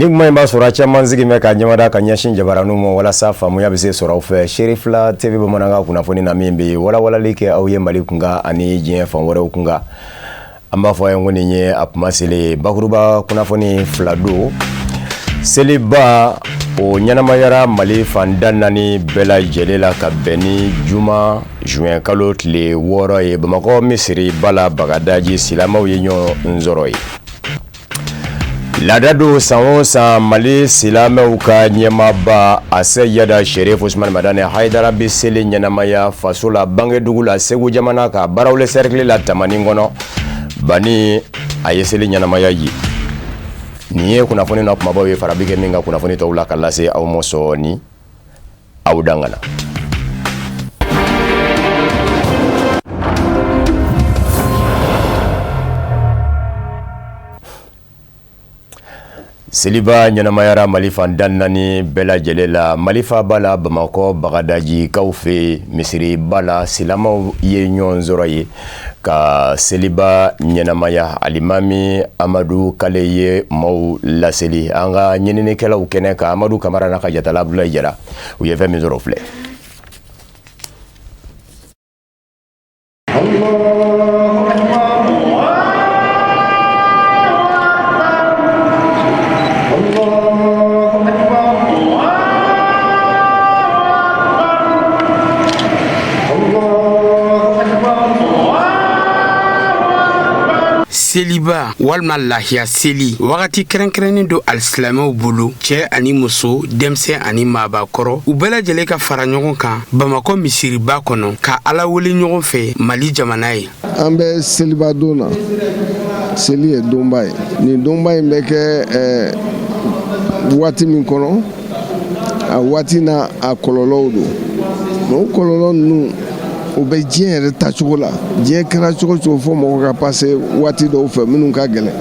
Ni kuma in b'a sɔrɔ caman sigi mɛ ka ɲɛmada ka ɲɛsin jabaraniw ma walasa faamuya bɛ se sɔrɔ aw fɛ Sherifila TV bamanankan kunnafoni na min bɛ walawalali kɛ aw ye Mali kunkan ani diɲɛ fan wɛrɛw kunkan. An b'a fɔ an ko nin ye a kuma selen bakuruba kunnafoni fila don. Seliba o ɲɛnamayara Mali fan da naani bɛɛ lajɛlen la ka bɛn ni juma juin kalo tile 6 ye Bamakɔ Misiri Bala Bagadaji silamɛw ye ɲɔgɔn sɔrɔ ye. Laada don san o san Mali silamɛw ka ɲɛmaaba Ase Yada Sherif Usmani Madani Haidara bɛ seli ɲɛnamaya faso la Bangedugu la Segu jamana ka Barawle cercle la Tamani kɔnɔ bani a ye seli ɲɛnamaya ye. Nin ye kunnafoni na kumabaw ye farabi kɛ min ka kunnafoni tɔw la ka lase aw ma sɔɔni aw dangana. Seliba ɲɛnamayara Mali fan da naani bɛɛ lajɛlen la Malifa Bala Bamakɔ Bagadaji kaw fɛ Misiri Bala silamɛw ye ɲɔgɔn sɔrɔ ye ka seliba ɲɛnamaya Alimami Amadu Kale ye maaw laseli an ka ɲininikɛlaw kɛnɛ ka Amadu Kamara n'a ka jatala Abdulaye Jara u ye fɛn min sɔrɔ filɛ. Seliba walma lahiya seli wagati kɛrɛnkɛrɛnnen do alisilamɛw bolo cɛ ani muso denmisɛn ani maabakɔrɔ u bɛɛ lajɛlen ka fara ɲɔgɔn kan Bamakɔ misiriba kɔnɔ ka Ala wele ɲɔgɔn fɛ Mali jamana ye. An bɛ seliba don na seli ye donba ye nin donba in bɛ kɛ waati min kɔnɔ a waati n'a a kɔlɔlɔw don o kɔlɔlɔ ninnu o bɛ diɲɛ yɛrɛ tacogo la diɲɛ kɛra cogo cogo fɔ mɔgɔ ka passe waati dɔw fɛ minnu ka gɛlɛn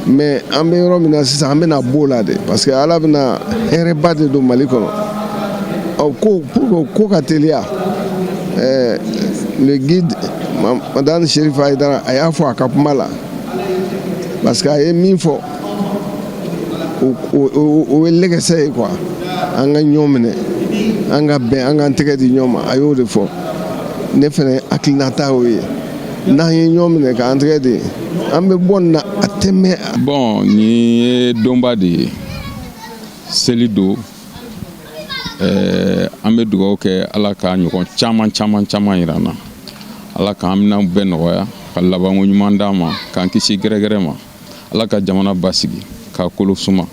mais an bɛ yɔrɔ min na sisan an bɛna b'o la de parce que Ala bɛna hɛrɛba de don Mali kɔnɔ ko pour que ko ka teliya le guide Madame Sherif Haidara a y'a fɔ a ka kuma la parce que a ye min fɔ o ye lɛgɛsɛ ye quoi an ka ɲɔgɔn minɛ an ka bɛn an k'an tɛgɛ di ɲɔgɔn ma a y'o de fɔ ne fɛnɛ hakilinata y'o ye n'an ye ɲɔgɔn minɛ k'an tɛgɛ di an bɛ bɔ nin na a tɛmɛ. Bon nin ye donba de ye seli don an bɛ dugawu kɛ Ala ka ɲɔgɔn caman jira an na Ala k'an minɛw bɛɛ nɔgɔya ka labanko ɲuman d'an ma k'an kisi gɛrɛgɛrɛ ma Ala ka jamana basigi ka kolo suma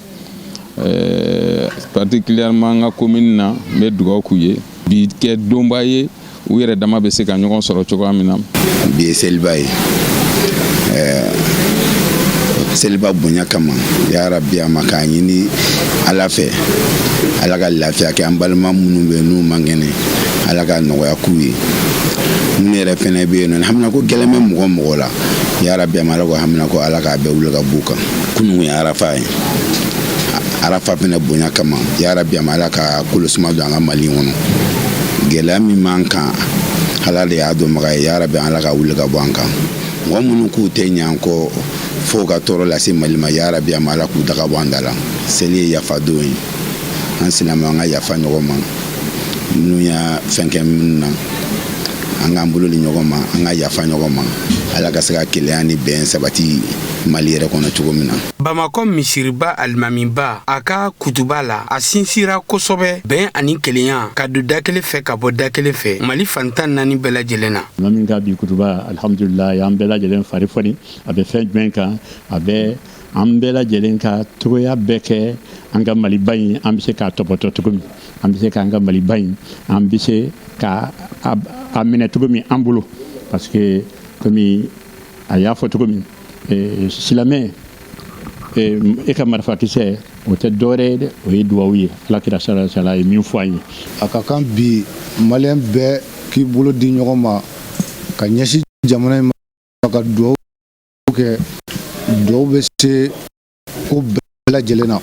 particulièrement an ka commune na n bɛ dugawu k'u ye bi kɛ donba ye u yɛrɛ dama bɛ se ka ɲɔgɔn sɔrɔ cogoya min na. Bi ye seliba ye seliba bonya kama ya Rabbi a ma k'a ɲini Ala fɛ Ala ka lafiya kɛ an balima minnu bɛ n'u man kɛnɛ Ala ka nɔgɔya k'u ye minnu yɛrɛ fɛnɛ bɛ yen nɔ hamina ko gɛlɛn bɛ mɔgɔ la ya Rabbi a ma Ala ko hamina ko Ala k'a bɛɛ wuli ka b'u kan kunun ye Arafa ye Arafa fɛnɛ bonya kama ya Rabbi a ma Ala ka kolosuma don an ka Mali kɔnɔ gɛlɛya min man kan Ala de y'a dɔnbaga ye ya Rabbi Ala ka wuli ka bɔ an kan mɔgɔ minnu k'u tɛ ɲɛ kɔ fo ka tɔɔrɔ lase Mali ma ya Rabbi a ma Ala k'u daga bɔ an da la seli ye yafa don ye an silamɛw an ka yafa ɲɔgɔn ma minnu y'a fɛn kɛ minnu na an k'an bolo di ɲɔgɔn ma an ka yafa ɲɔgɔn ma Ala ka se ka kelenya ni bɛn sabati Mali yɛrɛ kɔnɔ cogo min na. Bamakɔ misiriba alimamiba a ka kutuba la a sinsira kosɛbɛ bɛn ani kelenya ka don da kelen fɛ ka bɔ da kelen fɛ Mali fantan naani bɛɛ lajɛlen na. Min ka bi kutuba alhamdulillah an bɛɛ lajɛlen fari foni a bɛ fɛn jumɛn kan a bɛ an bɛɛ lajɛlen ka togoya bɛɛ kɛ an ka Maliba in an bɛ se k'a tɔbɔtɔ cogo min an bɛ se k'an ka Maliba in an bɛ se ka a minɛ cogo min an bolo parce que komi a y'a fɔ cogo min silamɛ e ka marifakisɛ o tɛ dɔwɛrɛ ye dɛ o ye duwawu ye Alakira sallallahu alaihi wasallam ye min fɔ an ye a ka kan bi maliyɛn bɛɛ k'i bolo di ɲɔgɔn ma ka ɲɛsin jamana in ma ka duwawu kɛ duwawu bɛ se ko bɛɛ lajɛlen na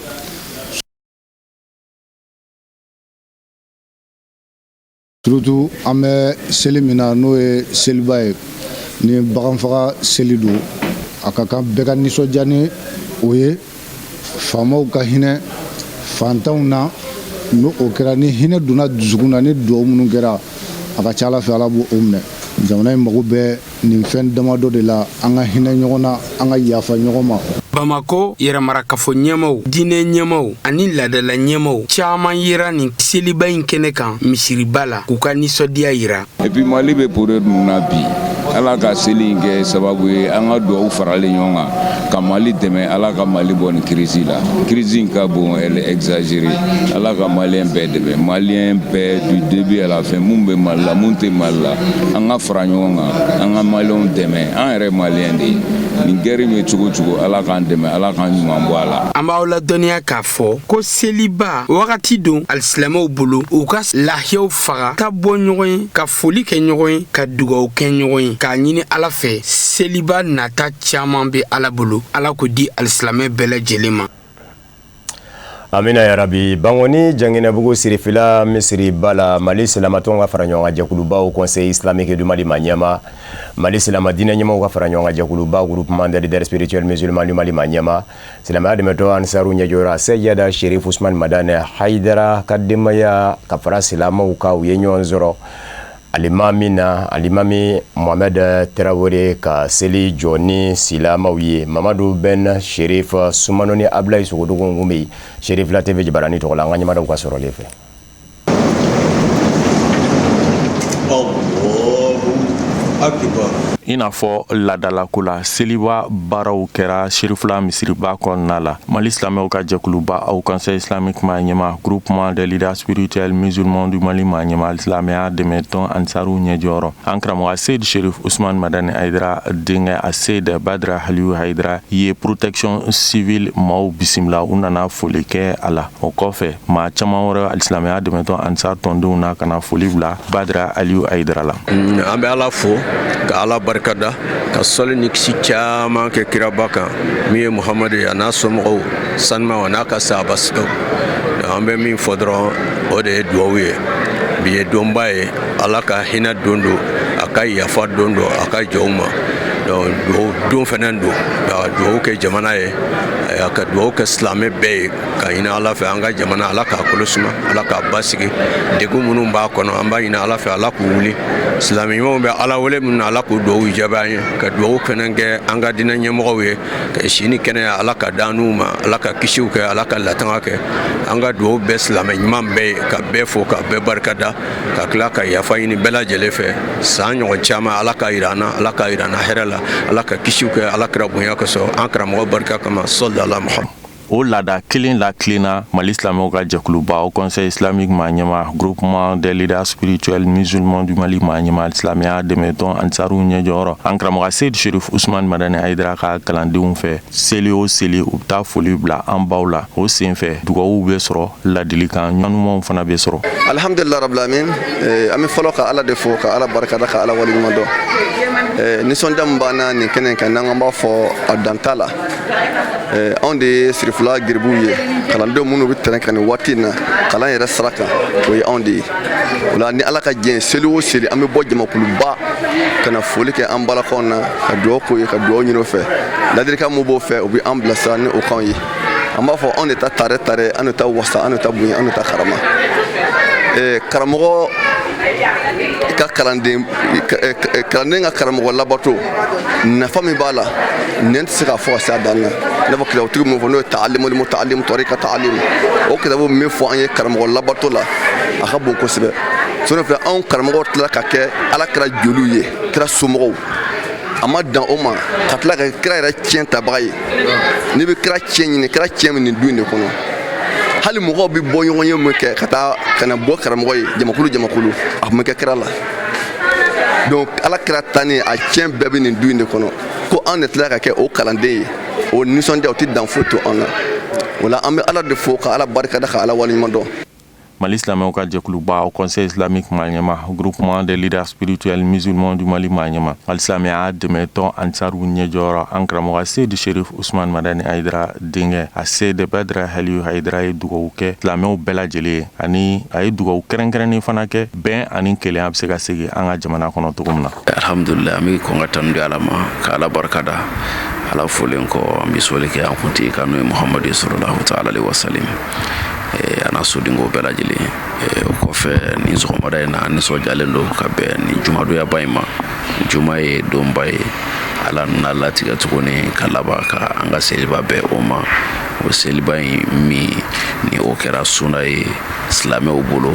surtout an bɛ seli min na n'o ye seliba ye ni baganfaga seli don a ka kan bɛɛ ka nisɔndiya ni o ye faamaw ka hinɛ fantanw na no o kɛra ni hinɛ donna dusukun na ni duwawu minnu kɛra a ka ca Ala fɛ Ala b'o minɛ jamana in mago bɛ nin fɛn damadɔ de la an ka hinɛ ɲɔgɔn na an ka yafa ɲɔgɔn ma. Bamako yɛrɛmarakafo ɲɛmaw diinɛ ɲɛmaw ani laadala ɲɛmaw caman yera nin seliba in kɛnɛ kan misiriba la k'u ka nisɔndiya yira. Et puis Mali bɛ pore ninnu na bi Ala ka seli in kɛ sababu ye an ka duwawu faralen ɲɔgɔn kan ka Mali dɛmɛ Ala ka Mali bɔ nin crise la. Crise in ka bon, elle est exagérée. Ala ka Malien bɛɛ dɛmɛ, Malien bɛɛ du début à la fin mun bɛ Mali la mun tɛ Mali la an ka fara ɲɔgɔn kan an ka Malienw dɛmɛ an yɛrɛ Malien de ye nin guerre in bɛ cogo o cogo Ala k'an dɛmɛ Ala k'an ɲuman bɔ a la. An b'aw ladɔnniya k'a fɔ ko seliba wagati don alisilamɛw bolo u ka lahiyaw faga ka bɔ ɲɔgɔn ye ka foli kɛ ɲɔgɔn ye ka dugawu kɛ ɲɔgɔn ye k'a ɲini Ala fɛ seliba nata caman bɛ Ala bolo Ala ko di alisilamɛ bɛɛ lajɛlen ma. Amina ya Rabbi. Bangoni Janginɛbugu Sirifila Misiri Bala Mali Silamatɔnw ka fara ɲɔgɔn kan jɛkulubaw Conseil islamique du Mali Maniama Mali Silama diinɛ ɲɛmaw ka fara ɲɔgɔn kan jɛkuluba groupement des leaders spirituels musulmans du Mali Maniama Silamɛya dɛmɛtɔ Ansaru ɲɛjɔra Seyada Sherif Ousmane Madane Haidara ka denbaya ka fara silamɛw ka u ye ɲɔgɔn sɔrɔ Alimami Mohamed Traoré ka seli jɔ ni silamɛw ye Mamadu Ben Sherif Sumano ni Ablaye Sogodogo Ngumbi Sherif la TV Jibarani tɔgɔ la an ka ɲɛmadaw ka sɔrɔlen fɛ. I n'a fɔ ladalako la seliba baaraw kɛra Sherifla misiriba kɔnɔna la Mali silamɛw ka jɛkuluba au Conseil islamique Maniama groupement des leaders spirituels musulmans du Mali Maniama silamɛya dɛmɛtɔn Ansaru ɲɛjɔyɔrɔ an karamɔgɔ Seyd Sherif Ousmane Madani Haidara denkɛ a Seyd Badra Aliyu Haidara ye protection civile maaw bisimila u nana foli kɛ a la o kɔfɛ maa caman wɛrɛ alisilamɛya dɛmɛtɔn Ansar tɔndenw na kana foli bila Badra Aliyu Haidara la. An bɛ Ala fo ka Ala barikada ka sɔli ni kisi caman kɛ kiraba kan min ye Muhamadu ye a n'a somɔgɔw sanuma a n'a ka sahabasiw an bɛ min fɔ dɔrɔn o de ye duwawu ye bi ye donba ye Ala ka hinɛ don do a ka yafa don do a ka jɔnw ma duwawu don fɛnɛ don ka duwawu kɛ jamana ye ka duwawu kɛ silamɛ bɛɛ ye ka ɲini Ala fɛ an ka jamana Ala k'a kolo suma Ala k'a basigi degun minnu b'a kɔnɔ an b'a ɲini Ala fɛ Ala k'u wuli silamɛ ɲumanw bɛ Ala wele min na Ala k'u duwawu jaabi an ye ka duwawu fɛnɛ kɛ an ka diinɛ ɲɛmɔgɔw ye ka si ni kɛnɛya Ala ka d'an n'u ma Ala ka kisiw kɛ Ala ka latanga kɛ an ka duwawu bɛɛ silamɛ ɲuman bɛɛ ye ka bɛɛ fo ka bɛɛ barikada ka tila ka yafa ɲini bɛɛ lajɛlen fɛ san ɲɔgɔn caman Ala ka yira an na Ala ka yira an na hɛrɛ la Ala ka kisiw kɛ Ala kira bonya kosɔn an karamɔgɔ barika kama sallallahu Muhammad. O laada kelen la tilenna Mali silamɛw ka jɛkuluba au Conseil islamique Maniama groupement des leaders spirituels musulmans du Mali Maniama silamɛya dɛmɛtɔn Ansaru ɲɛjɔyɔrɔ an karamɔgɔ Seyd Sherif Ousmane Madani Haidara ka kalandenw fɛ seli o seli u bɛ taa foli bila an baw la o senfɛ dugawu bɛ sɔrɔ ladilikan ɲumanw fana bɛ sɔrɔ. Alhamdulillah rabbil alamin an bɛ fɔlɔ ka Ala de fo ka Ala barikada ka Ala waleɲuman dɔn nisɔndiya min b'an na nin kɛnɛ kan n'an b'a fɔ a dan t'a la anw de ye Sirifula giribuw ye kalandenw minnu bɛ tɛrɛn kan nin waati in na kalan yɛrɛ sira kan o ye anw de ye o la ni Ala ka jɛn ye seli o seli an bɛ bɔ jamakuluba ka na foli kɛ an balakaw na ka duwawu k'o ye ka duwawu ɲini o fɛ ladilikan mun b'o fɛ u bɛ an bilasira ni o kanw ye an b'a fɔ anw de ta tare an de ta wasa an de ta bonya an de ta karama karamɔgɔ ka kalanden ka karamɔgɔ labato nafa min b'a la nin tɛ se ka fɔ ka se a dan na i n'a fɔ kitabutigi min fɔ n'o ye ta'alim tɔrika ta'alim o kitabu min fɔ an ye karamɔgɔ labato la a ka bon kosɛbɛ sɔrɔ fɛ anw karamɔgɔw tila ka kɛ Ala kira joliw ye kira somɔgɔw a ma dan o ma ka tila ka kira yɛrɛ tiɲɛ tabaga ye n'i bɛ kira tiɲɛ ɲini kira tiɲɛ min nin du in de kɔnɔ hali mɔgɔw bɛ bɔ ɲɔgɔn ye mun kɛ ka na bɔ karamɔgɔ ye jamakulu a tun bɛ kɛ kira la donc Ala kira tani a tiɲɛ bɛɛ bɛ nin du in de kɔnɔ ko an de tila ka kɛ o kalanden ye o nisɔndiya o tɛ dan foyi to an na o la an bɛ Ala de fo ka Ala barikada ka Ala waleɲuman dɔn. Mali silamɛw ka jɛkuluba au Conseil islamique Maniema, groupement des leaders spirituels musulmans du Mali Maniema. Al-Silamɛya a dɛmɛtɔn Ansaru ɲɛjɔyɔrɔ an karamɔgɔ Seydi Sherif Usman Madani Haidara denkɛ a Seydi Badra Haliyu Haidara ye dugawu kɛ silamɛw bɛɛ lajɛlen ani a ye dugawu kɛrɛnkɛrɛnni fana kɛ bɛn ani kelenya bɛ se ka segin an ka jamana kɔnɔ cogo min na. Alhamdulillah, an bɛ kɔn ka tanu di Ala ma ka Ala barikada. Ala folen kɔ an bɛ sɔli kɛ an kuntigi kan n'o ye Muhamadu sallallahu ta'ala alaihi wasallam. Ana sodenko bɛɛ lajɛlen o kɔfɛ ni sɔgɔmada in na nisɔndiyalen don ka bɛn ni jumadoyaba in ma. Juma ye donba ye Ala nana latigɛ tuguni ka laban ka an ka seliba bɛn o ma. O seliba in min ni o kɛra sunna ye silamɛw bolo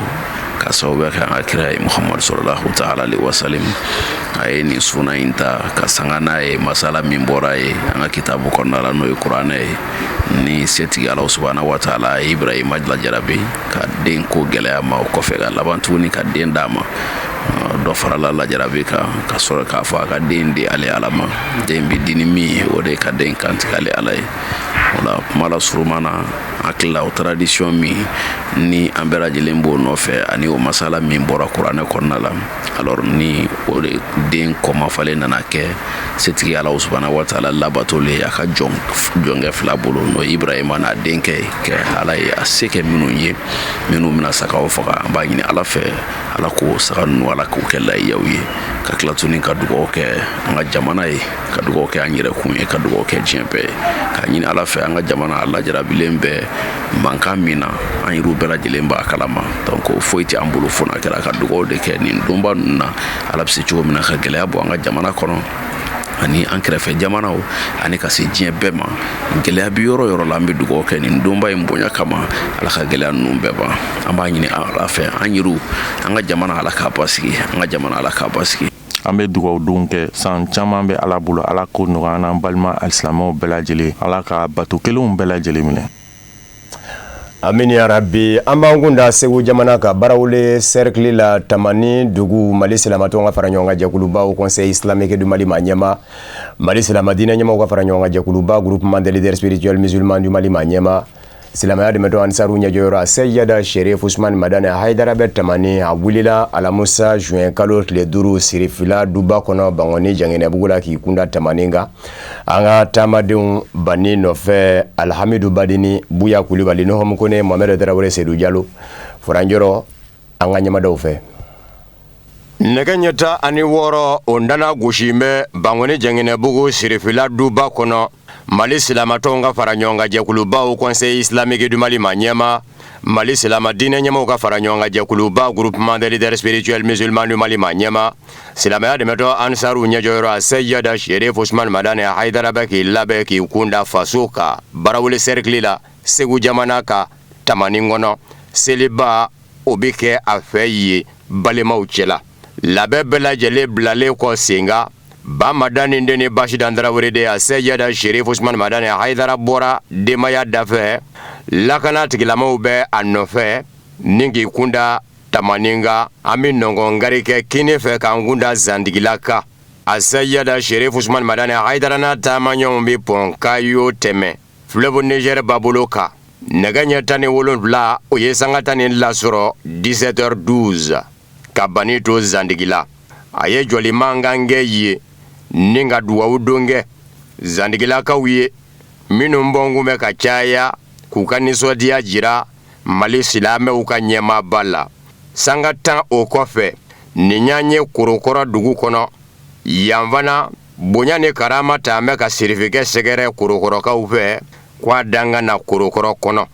ka sababuya kɛ an ka kira ye Muhamadu sallallahu ta'ala alaihi wasallam. A ye nin sunna in ta ka sanga n'a ye masala min bɔra ye an ka kitabu kɔnɔna la n'o ye kuranɛ ye ni setigi Ala subhanahu wa ta'ala ye Ibrahima lajarabi ka den ko gɛlɛya ma o kɔfɛ ka laban tuguni ka den d'a ma. Dɔ farala lajarabi kan ka sɔrɔ k'a fɔ a ka den di ale Ala ma. Den bi di ni min ye o de ka den kantigɛ ale Ala ye. O la kuma la suruma na hakilila o tradition min ni an bɛɛ lajɛlen b'o nɔfɛ ani o masala min bɔra kuranɛ kɔnɔna la. Alors ni o de den kɔmafalen nana kɛ setigi Ala subhanahu wa ta'ala labatole a ka jɔnkɛ fila bolo n'o ye Ibrahima n'a denkɛ kɛ Ala ye a se kɛ minnu ye minnu bɛna sagaw faga an b'a ɲini Ala fɛ Ala k'o saga ninnu Ala k'o kɛ lahiyaw ye ka tila tuguni ka dugawu kɛ an ka jamana ye ka dugawu kɛ an yɛrɛkun ye ka dugawu kɛ diɲɛ bɛɛ ye ka ɲini Ala fɛ an ka jamana lajarabilen bɛɛ mankan min na an yɛrɛw bɛɛ lajɛlen b'a kalama donc foyi tɛ an bolo fo n'a kɛra ka dugawu de kɛ nin donba ninnu na Ala bɛ se cogo min na ka gɛlɛya bɔ an ka jamana kɔnɔ ani an kɛrɛfɛ jamanaw ani ka se diɲɛ bɛɛ ma gɛlɛya bi yɔrɔ yɔrɔ la an bɛ dugawu kɛ nin donba in bonya kama Ala ka gɛlɛya ninnu bɛɛ ban an b'a ɲini Ala fɛ an yɛrɛw an ka jamana Ala k'a basigi an ka jamana Ala k'a basigi. An bɛ dugawudenw kɛ san caman bɛ Ala bolo Ala k'o nɔgɔya an balima alisilamɛw bɛɛ lajɛlen Ala ka bato kelenw bɛɛ lajɛlen minɛ. Amin ya rabbi. An b'an kun da Segu jamana ka barawule cercle la Tamani dugu Mali silamatɔw ka fara ɲɔgɔn kan jɛkuluba au Conseil islamique du Mali Maniema. Mali silamadinɛ ɲɛmɔgɔw ka fara ɲɔgɔn kan jɛkuluba groupement des leaders spirituels musulmans du Mali Maniema. Silamɛya dɛmɛtɔ Ansaru ɲɛjɔyɔrɔ Seyada Sherif Usman Madani Haidara bɛ Tamani a wulila Alamusa juin kalo tile 5 sirifila duba kɔnɔ Bangoni Janginɛbugu la k'i kunda Tamani kan. An ka taamadenw banni nɔfɛ Alhamidu Badini Buya Kulibali Nuhumu Kone Mohamed Tarawele Seydou Diallo Furanjɔrɔ an ka ɲɛmadaw fɛ. Nɛgɛ ɲɛta ani 6 o ndana gosi bɛ Bangoni Janginɛbugu sirifila duba kɔnɔ Mali silamatɔw ka fara ɲɔgɔn kan jɛkuluba au Conseil islamique du Mali Maniema. Mali silamadinɛ ɲɛmɔgɔw ka fara ɲɔgɔn kan jɛkuluba groupement des leaders spirituels musulmans du Mali Maniema. Silamɛya dɛmɛtɔ Ansaru ɲɛjɔyɔrɔ Seyada Sherif Usman Madani Haidara bɛ k'i labɛn k'i kunda faso ka barawule cercle la Segu jamana ka Tamani kɔnɔ seliba o bɛ kɛ a fɛ ye balimaw cɛla. Labɛn bɛɛ lajɛlen bilalen kɔ senga Ba Madani deni Basi Dandarawere de a Seyada Sherif Usman Madani Haidara bɔra denbaya dafɛ lakana tigilamɔgɔw bɛ a nɔfɛ ni k'i kunda Tamani kan an bɛ nɔngɔn gari kɛ kini fɛ k'an kunda Zandigila kan a Seyada Sherif Usman Madani Haidara n'a taamaɲɔgɔnw bɛ pɔn k'a y'o tɛmɛ fleuve Niger babolo kan nɛgɛ ɲɛ 17 o ye sanga 12 sɔrɔ 17h12 ka bani to Zandigila a ye jɔli mankan kɛ ye ni ka duwawu don kɛ Zandigilakaw ye minnu bɔnkun bɛ ka caya k'u ka nisɔndiya jira Mali silamɛw ka ɲɛmaaba la sanga 10 o kɔfɛ nin y'an ye Korokɔrɔ dugu kɔnɔ yan fana bonya ni karama ta bɛ ka sirifikɛ sɛgɛrɛ Korokɔrɔkaw fɛ k'a danga na Korokɔrɔ kɔnɔ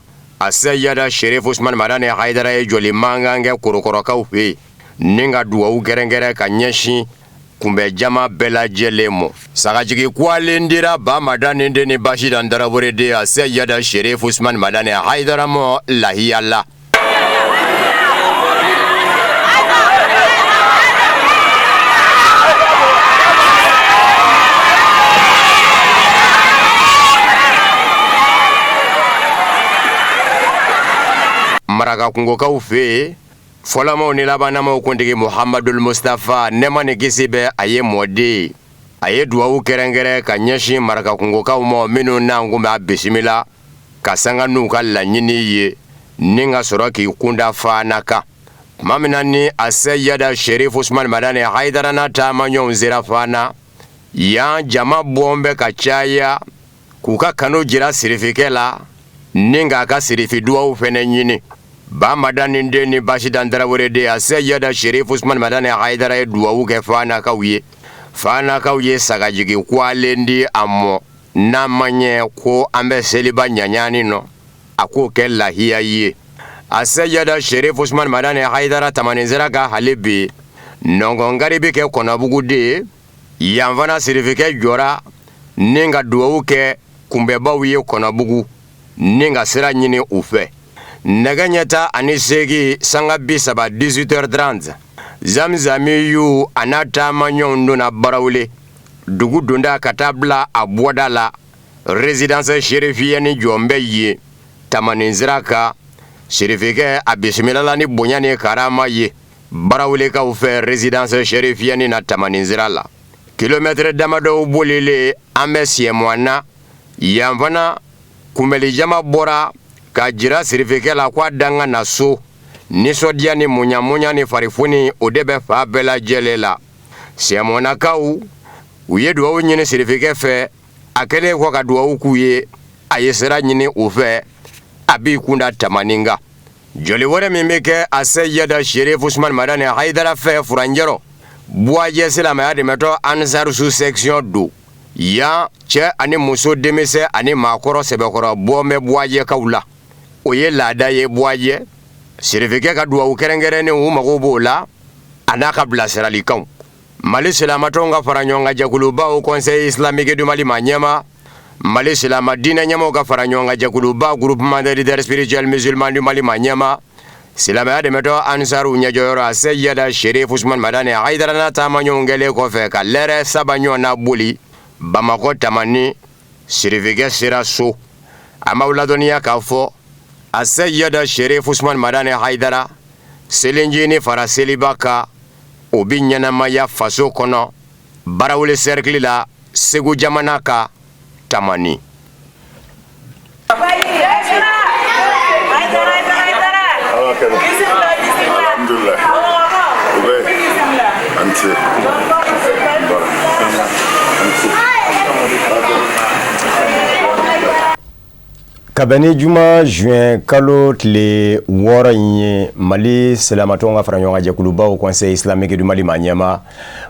a Seyada Sherif Usman Madani Haidara ye jɔli mankan kɛ Korokɔrɔkaw fɛ ni ka duwawu gɛrɛngɛrɛ ka ɲɛsin kunbɛ jama bɛɛ lajɛlen mɔ sagajigi kuwalen dira Ba Madani deni Basi Dandarawere de a Seyada Sherif Usman Madani Haidara mɔ lahiya la. Maraka kungokaw fɛ fɔlɔmaw ni labanamaw kuntigi Muhammadul Mustafa nɛma ni kisi bɛ a ye mɔden a ye duwawu kɛrɛnkɛrɛn ka ɲɛsin maraka kungokaw ma minnu n'an kun b'a bisimila ka sanga n'u ka laɲini ye ninga sɔrɔ k'i kunda fana kan. Tuma min na ni a Seyida Sherif Usman Madani Haidara n'a taamaɲɔgɔnw sera fana, yan jama bɔn bɛ ka caya k'u ka kanu jira sirifikɛ la ni k'a ka sirifi duwawu fɛnɛ ɲini. Ba Madani den ni Basidan Tarawele de a Seyida Sherif Usman Madani Haidara ye duwawu kɛ fanakaw ye. Fanakaw ye sagajigi kwalen di a mɔ n'a ma ɲɛ ko an bɛ seliba ɲaɲani nɔ a k'o kɛ lahiya ye. A Seyida Sherif Usman Madani Haidara tamanin sera ka hali bi nɔngɔnkari bi kɛ Kɔnɔbugu de ye. Yan fana sirifikɛ jɔra ni ka duwawu kɛ kunbɛbaw ye Kɔnɔbugu ni ka sira ɲini u fɛ. Nɛgɛ ɲɛta ani segi sanga 18h30 Zamzamiyu a n'a taamaɲɔgɔnw donna Barawuli dugu donda ka taa bila a bɔda la résidence Sherifiyɛni jɔn bɛ ye tamanin sira kan. Sirifikɛ a bisimilala ni bonya ni karama ye Barawulikaw fɛ résidence Sherifiyɛni na tamanin sira la. Kilomètre damadɔw bolilen an bɛ Siɛmɔna na yan fana kunbɛlijama bɔra ka jira sirifikɛ la k'a danga na so. Nisɔndiya ni muɲamuɲa ni farifoni o de bɛ fa bɛɛ lajɛlen la. Siɛmɔnakaw u ye duwawu ɲini sirifikɛ fɛ a kɛlen kɔ ka duwawu k'u ye a ye sira ɲini u fɛ a b'i kunda tamanin kan. Joli wɛrɛ min bɛ kɛ a Seyida Sherif Usman Madani Haidara fɛ Furanjɛrɔ Buwajɛ silamɛya dɛmɛtɔ Ansaru sous section do. Yan cɛ ani muso denmisɛn ani maakɔrɔ sɛbɛkɔrɔ bɔn bɛ Buwajɛkaw la. O ye laada ye Buwajɛ. Sirifikɛ ka duwawu kɛrɛnkɛrɛnnen u mago b'o la a n'a ka bilasiralikanw. Mali silamatɔnw ka fara ɲɔgɔn kan jɛkuluba au Conseil islamique du Mali ma ɲɛma. Mali silama diinɛ ɲɛmɔgɔw ka fara ɲɔgɔn kan jɛkuluba groupement des leaders spirituels musulmans du Mali ma ɲɛma. Silamɛya dɛmɛtɔ Ansaru ɲɛjɔyɔrɔ a Seyida Sherif Usman Madani Haidara n'a taamaɲɔgɔnw kɛlen kɔfɛ ka lɛrɛ saba ɲɔgɔnna boli Bamakɔ tamani sirifikɛ sera so. A m'aw ladɔnniya k'a fɔ a Seyida Sherif Usman Madani Haidara selinji ni fara seliba kan o bi ɲɛnamaya faso kɔnɔ Barawuli cercle la Segu jamana kan tamani. Kabini juma juin kalo tile 6 in ye Mali silamatɔnw ka fara ɲɔgɔn kan jɛkuluba au Conseil islamique du Mali ma ɲɛma.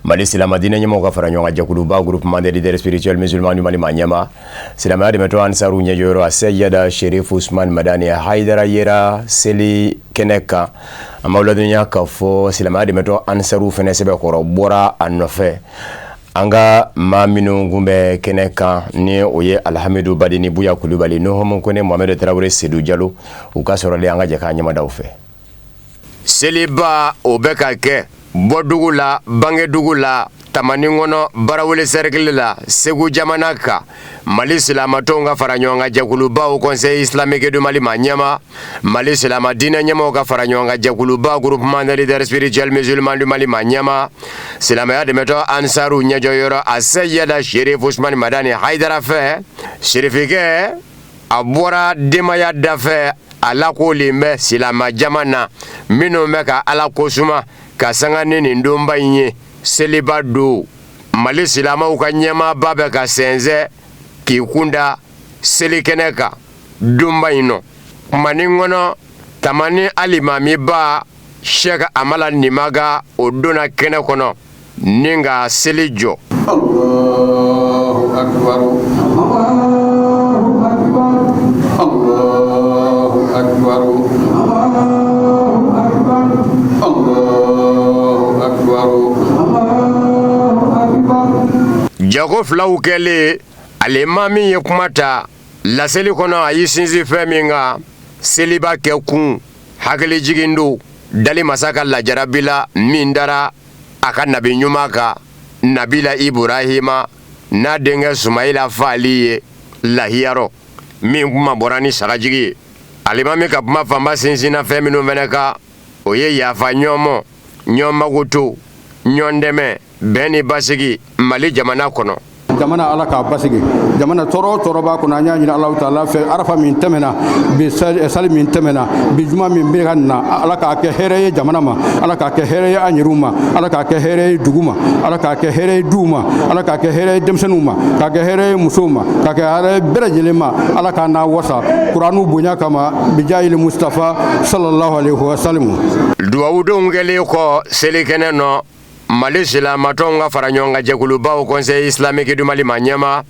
Mali silama diinɛ ɲɛmɔgɔw ka fara ɲɔgɔn kan jɛkuluba groupement des leaders spirituels musulmans du Mali ma ɲɛma. Silamɛya dɛmɛtɔ Ansaru ɲɛjɔyɔrɔ a Seyida Sherif Usman Madani Haidara yera seli kɛnɛ kan. A m'aw ladɔnniya k'a fɔ silamɛya dɛmɛtɔ Ansaru fɛnɛ sɛbɛkɔrɔ bɔra a nɔfɛ. An ka maa minnu kun bɛ kɛnɛ kan ni o ye Alhamidu Badini Buya Kulubali Nuhumu Kone Mohamed Tarawele Seydou Diallo u ka sɔrɔlen an ka jɛ k'a ɲɛmadaw fɛ. Seliba o bɛ ka kɛ Bɔdugu la Bangedugu la Tamani kɔnɔ Barawuli cercle la Segu jamana kan Mali silamatɔnw ka fara ɲɔgɔn kan jɛkuluba au Conseil islamique du Mali ma ɲɛma. Mali silama diinɛ ɲɛmɔgɔw ka fara ɲɔgɔn kan jɛkuluba groupement des leaders spirituels musulmans du Mali ma ɲɛma. Silamɛya dɛmɛtɔ Ansaru ɲɛjɔyɔrɔ a Seyida Sherif Usman Madani Haidara fɛ sirifikɛ a bɔra denbaya da fɛ a lakolen bɛ silama jamana minnu bɛ ka Ala kosuma ka sanga ni nin donba in ye seliba do. Mali silamaw ka ɲɛmaaba bɛ ka sɛnsɛn k'i kunda seli kɛnɛ kan donba in nɔ. Kumani kɔnɔ tamani alimamiba Sheikh Amala Nimaga o donna kɛnɛ kɔnɔ ni ka seli jɔ. Allahu akbar Allahu akbar Allahu akbar Allahu akbar Allahu akbar Allahu akbar. Jago filaw kɛlen alimami ye kuma ta laseli kɔnɔ a y'i sinsin fɛn min kan seliba kɛ kun hakili jigin do dali masa ka lajarabi la min dara a ka nabi ɲuman kan Nabila Ibrahima n'a denkɛ Sumayila fali ye lahiyarɔ min kuma bɔra ni sagajigi ye. Alimami ka kuma fanba sinsinna fɛn minnu fɛnɛ kan o ye yafa ɲɔgɔn magoto ɲɔgɔn dɛmɛ bɛn ni basigi Mali jamana kɔnɔ jamana ala ka basigi jamana toro ba kuna nya ɲini Allah taala fɛ arafa min tɛmɛna bi sali min tɛmɛna bi juma min bɛ ka na ala k'a kɛ hɛrɛ ye jamana ma ala k'a kɛ hɛrɛ ye an yɛrɛw ma ala k'a kɛ hɛrɛ ye dugu ma ala k'a kɛ hɛrɛ ye duw ma ala k'a kɛ hɛrɛ ye denmisɛnninw ma k'a kɛ hɛrɛ ye musow ma k'a kɛ hɛrɛ ye bɛɛ lajɛlen ma ala k'a n'a wasa kuranu bonya kama bijayil Mustafa sallallahu alaihi wasallam. Duwawudenw kɛlen kɔ selikɛnɛ nɔ Mali silamatɔnw ka fara ɲɔgɔn kan jɛkulubaw Conseil islamique du Mali ma ɲɛma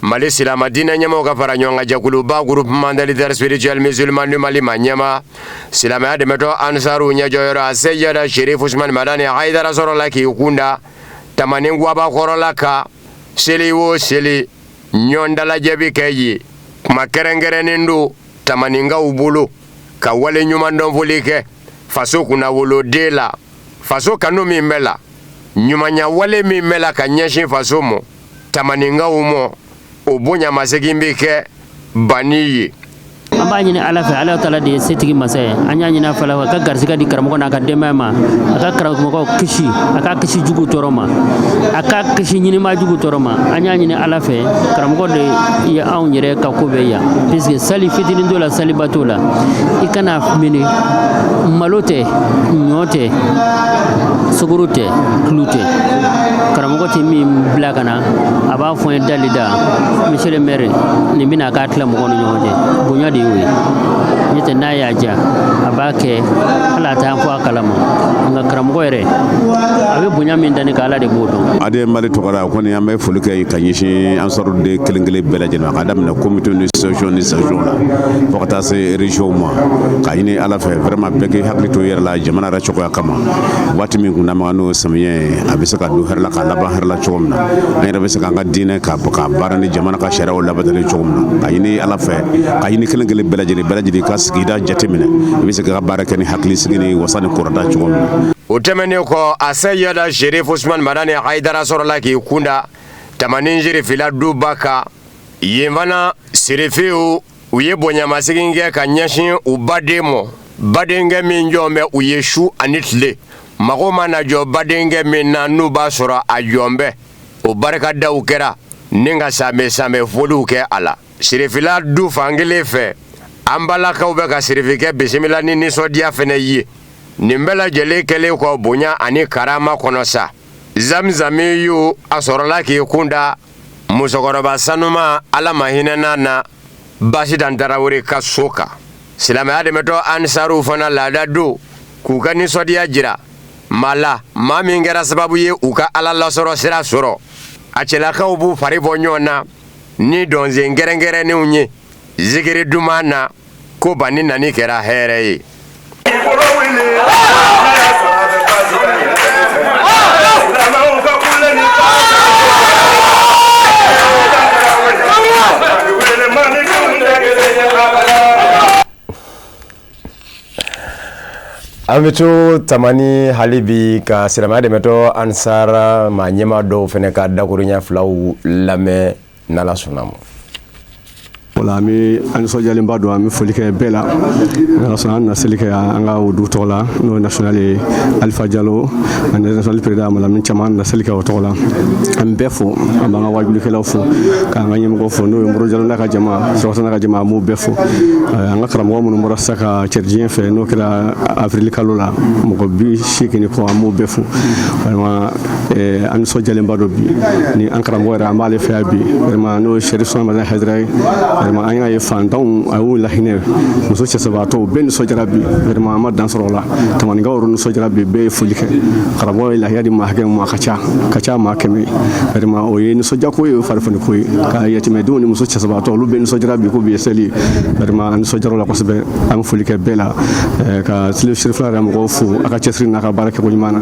Mali silama diinɛ ɲɛmaw ka fara ɲɔgɔn kan jɛkuluba groupement des leaders spirituels musulmans du Mali ma ɲɛma silamɛya dɛmɛtɔ Ansaru ɲɛjɔyɔrɔ Seyada Sherif Usman Madani Haidara sɔrɔla k'i kunda Tamani Guaba kɔrɔla ka seli o seli ɲɔgɔn dalajɛ bi kɛ yen kuma kɛrɛnkɛrɛnnen don Tamaninkaw bolo ka wale ɲuman dɔn foli kɛ faso kunna woloden la faso kanu min bɛ la ɲumanya wale min bɛ la ka ɲɛsin faso mɔ Tamaninkaw mɔ o bonyamasegin bɛ kɛ bani ye. An b'a ɲini Ala fɛ Ala taala de ye setigi masa ye an y'a ɲini a fɛ a ka garisɛgɛ di karamɔgɔ n'a ka denbaya ma a ka karamɔgɔw kisi a ka kisi jugu tɔɔrɔ ma a ka kisi ɲinima jugu tɔɔrɔ ma an y'a ɲini Ala fɛ karamɔgɔ de ye anw yɛrɛ ka ko bɛɛ yan puisque sali fitinin t'o la saliba t'o la i kana mini malo tɛ ɲɔ tɛ sukaro tɛ tulu tɛ karamɔgɔ tɛ min bila ka na a b'a fɔ n ye dalida monsieur le maire nin bɛna k'a tila mɔgɔw ni ɲɔgɔn cɛ bonya de y'o ye n'o tɛ n'a y'a diya a b'a kɛ hali a t'an fɔ a kalama nka karamɔgɔ yɛrɛ a bɛ bonya min dani ka Ala de b'o dɔn. Ade Mali tɔgɔra kɔni an bɛ foli kɛ ka ɲɛsin Ansaruden kelen-kelen bɛɛ lajɛlen ma ka daminɛ comité ni section la fo ka taa se région ma ka ɲini Ala fɛ vraiment bɛɛ k'i hakili to yɛrɛ la jamana yɛrɛ cogoya kama waati min kun n'an n'o samiyɛ a bɛ se ka don hɛrɛ la ka laban hɛrɛ la cogo min na an yɛrɛ bɛ se k'an ka diinɛ ka baara ni jamana ka sariyaw labatali cogo min na ka ɲini Ala fɛ ka ɲini kelen-kelen bɛɛ lajɛlen ka sigida jateminɛ i bɛ se ka baara kɛ ni hakilisigi ni wasa ni kɔrɔta cogo min na. O tɛmɛnen kɔ a Seyada Sherif Usman Madani Haidara sɔrɔla k'i kunda Tamani Sherifila duba kan yen fana Serifiw u ye bonyamasegin kɛ ka ɲɛsin u baden mɔ badenkɛ min jɔn bɛ u ye su ani tile mago mana jɔ badenkɛ min na n'u b'a sɔrɔ a jɔn bɛ o barikadaw kɛra ni ka samɛ foliw kɛ a la Serifila du fankelen fɛ an balakaw bɛ ka Serifikɛ bisimila ni nisɔndiya fɛnɛ ye nin bɛɛ lajɛlen kɛlen kɔ bonya ani karama kɔnɔ sa Zamzami yu a sɔrɔla k'i kunda musokɔrɔba sanuma Ala ma hinɛ na Basidan Tarawele ka so kan silamɛya dɛmɛtɔ Ansaru fana laada don k'u ka nisɔndiya jira maa min kɛra sababu ye u ka Ala lasɔrɔ sira sɔrɔ a cɛlakaw b'u fari bɔ ɲɔgɔn na ni dɔnsen kɛrɛnkɛrɛnnenw ye zikiri duman na ko bani nani kɛra hɛrɛ ye. An bɛ to Tamani hali bi ka silamɛya dɛmɛtɔ Ansara maa ɲɛmaa dɔw fana ka dakuruɲɛ filaw lamɛn n'Ala sɔnna ma. Wala an bɛ an nisɔndiyalenba don an bɛ foli kɛ bɛɛ la n'Ala sɔnna an na seli kɛ an ka o dugu tɔgɔ la n'o ye national ye Alifa Jalo ani national président Malamin Caman na seli kɛ o tɔgɔ la an bɛɛ fo an b'an ka wajibilikɛlaw fo k'an ka ɲɛmɔgɔ fo n'o ye Moro Jalo n'a ka jama Surafana n'a ka jama an b'u bɛɛ fo an ka karamɔgɔ minnu bɔra sisan ka cɛridiɲɛ fɛ n'o kɛra avril kalo la mɔgɔ 80 kɔ an b'u bɛɛ fo vraiment an nisɔndiyalenba don bi ni an karamɔgɔ yɛrɛ an b'ale fɛ yan bi vraiment n'o ye Sherif Usman Madani Haidara ye vraiment an y'a ye fantanw a y'u lahinɛ muso cɛsabaatɔw bɛɛ nisɔndiyara bi vraiment an ma dan sɔrɔ o la Tamaninkaw yɛrɛ nisɔndiyara bi bɛɛ ye foli kɛ karamɔgɔ ye lahiya di maa hakɛ min ma a ka ca maa kɛmɛ vraiment o ye nisɔndiyako ye o ye farifoniko ye ka yatimɛdenw ni muso cɛsabaatɔ olu bɛɛ nisɔndiyara bi ko bi ye seli ye vraiment an nisɔndiyara o la kosɛbɛ an bɛ foli kɛ bɛɛ la ka Serifila yɛrɛ mɔgɔw fo a ka cɛsiri n'a ka baara kɛko ɲuman na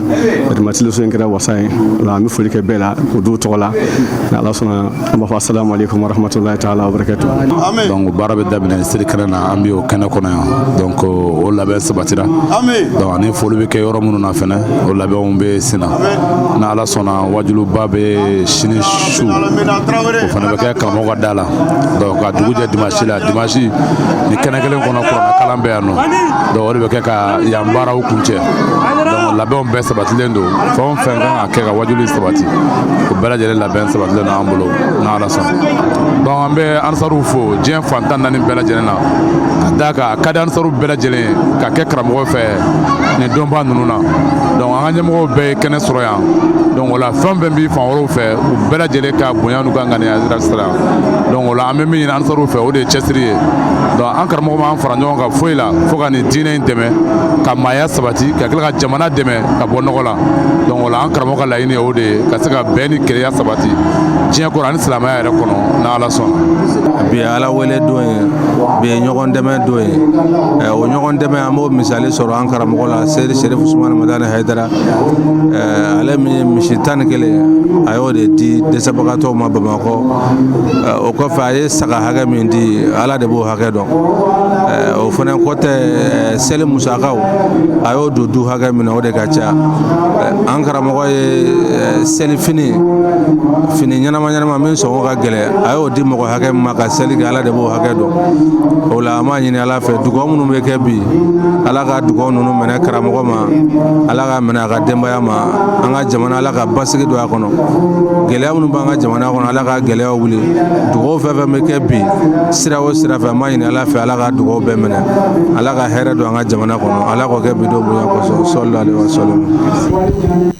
vraiment teleso in kɛra wasa ye o la an bɛ foli kɛ bɛɛ la o dugu tɔgɔ la ni Ala sɔnna an b'a fɔ assalamu alaikum wa rahmatulahi ta'ala wa barakatuh. Donc baara bɛ daminɛ seli kɛnɛ na an bɛ o kɛnɛ kɔnɔ yan donc o labɛn sabatira donc ani foli bɛ kɛ yɔrɔ minnu na fɛnɛ o labɛnw bɛ sen na ni Ala sɔnna wajuliba bɛ sini su o fana bɛ kɛ karamɔgɔ ka da la donc ka dugu jɛ dimanche la dimanche ni kɛnɛ kelen kɔnɔ kuranɛ kalan bɛ yan nɔ donc o de bɛ kɛ ka yan baaraw kuncɛ donc labɛnw bɛɛ sabatilen don fɛn o fɛn kan ka kɛ ka wajuli sabati o bɛɛ lajɛlen labɛn sabatilen don an bolo n'Ala sɔnna. Donc an bɛ ansaruw fo diɲɛ fantan naani bɛɛ lajɛlen na ka d'a kan a ka di ansaruw bɛɛ lajɛlen ka kɛ karamɔgɔ fɛ nin dɔnba ninnu na. Donc an ka ɲɛmɔgɔw bɛɛ ye kɛnɛ sɔrɔ yan. Donc o la fɛn fɛn bɛ fan wɛrɛw fɛ u bɛɛ lajɛlen ka bonya n'u ka ŋaniya sira. Donc o la an bɛ min ɲini ansaruw fɛ o de ye cɛsiri ye. Donc an karamɔgɔ b'an fara ɲɔgɔn kan foyi la fo ka nin diinɛ in dɛmɛ ka maaya sabati ka tila ka jamana dɛmɛ ka bɔ nɔgɔ la. Donc o la an karamɔgɔ ka laɲini ye o de ye ka se ka bɛn ni kelenya sabati diɲɛ kɔnɔ ani silamɛya yɛrɛ kɔnɔ n'Ala sɔnna. Bi ye Ala wele don ye bi ye ɲɔgɔn dɛmɛ don ye o ɲɔgɔn dɛmɛ an b'o misali sɔrɔ an karamɔgɔ la Seydi Sherif Usmane Madani Hayidara ale min ye misi 11 a y'o de di dɛsɛbagatɔw ma Bamakɔ o kɔfɛ a ye saga hakɛ min di Ala de b'o hakɛ dɔn o fana kɔtɛ seli musakaw a y'o don du hakɛ min na o de ka ca an karamɔgɔ ye seli fini ɲɛnama min sɔngɔ ka gɛlɛ a y'o di mɔgɔ hakɛ min ma ka seli kɛ Ala de b'o hakɛ dɔn o la an b'a ɲini Ala fɛ dugawu minnu bɛ kɛ bi Ala ka dugawu ninnu minɛ karamɔgɔ ma Ala ka minɛ a ka denbaya ma an ka jamana Ala ka basigi don a kɔnɔ gɛlɛya minnu b'an ka jamana kɔnɔ Ala ka gɛlɛyaw wuli dugawu fɛn fɛn bɛ kɛ bi sira o sira fɛ an b'a ɲini Ala fɛ Ala ka dugawu bɛɛ minɛ Ala ka hɛrɛ don an ka jamana kɔnɔ Ala k'o kɛ bi don bonya kosɔn sallallahu alaihi wasallam.